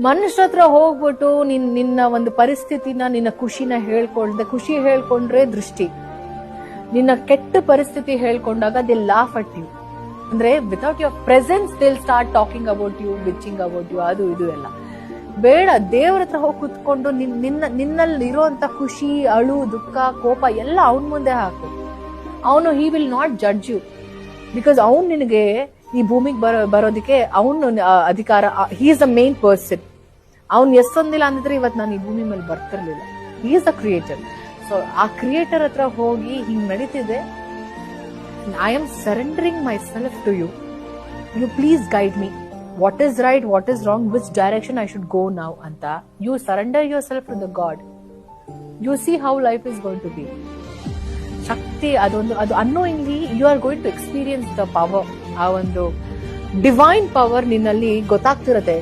ಮನುಷ್ಯರ ಹತ್ರ ಹೋಗ್ಬಿಟ್ಟು ನಿನ್ನ ಒಂದು ಪರಿಸ್ಥಿತಿನ, ನಿನ್ನ ಖುಷಿ ಹೇಳ್ಕೊಂಡ್ರೆ ದೃಷ್ಟಿ, ನಿನ್ನ ಕೆಟ್ಟ ಪರಿಸ್ಥಿತಿ ಹೇಳ್ಕೊಂಡಾಗ ದೇ ಲಾಫ್ ಅಟ್ ಯು. ಅಂದ್ರೆ without your presence they start talking about you, bitching about you, ಅದು ಇದು ಎಲ್ಲ ಬೇಡ. ದೇವ್ರ ಹತ್ರ ಹೋಗಿ ಕುತ್ಕೊಂಡು ನಿನ್ನಲ್ಲಿ ಇರುವಂತ ಖುಷಿ, ಅಳು, ದುಃಖ, ಕೋಪ ಎಲ್ಲ ಅವನ್ ಮುಂದೆ ಹಾಕು. ಅವನು he will not judge you, because ಅವನು ನಿನಗೆ ಈ ಭೂಮಿಗೆ ಬರೋದಕ್ಕೆ ಅವನು ಅಧಿಕಾರ. He is the main person. ಅವ್ನು ಎಷ್ಟೊಂದಿಲ್ಲ ಅಂದಿದ್ರೆ ಇವತ್ತು ನಾನು ಈ ಭೂಮಿ ಮೇಲೆ ಬರ್ತಿರ್ಲಿಲ್ಲ. He is the creator. So ಆ ಕ್ರಿಯೇಟರ್ ಹತ್ರ ಹೋಗಿ ಹಿಂಗ್ ನಡೀತಿದೆ, I am surrendering myself to you. You please guide me. What is right, what is wrong, which direction I should go now ಅಂತ you surrender your self to the god. You see how life is going to be. ಶಕ್ತಿ ಅದು annoyingly you are going to experience the power. ಆ ಒಂದು divine power ನಿನ್ನಲ್ಲಿ ಗೊತ್ತಾಗ್ತಿರತ್ತೆ.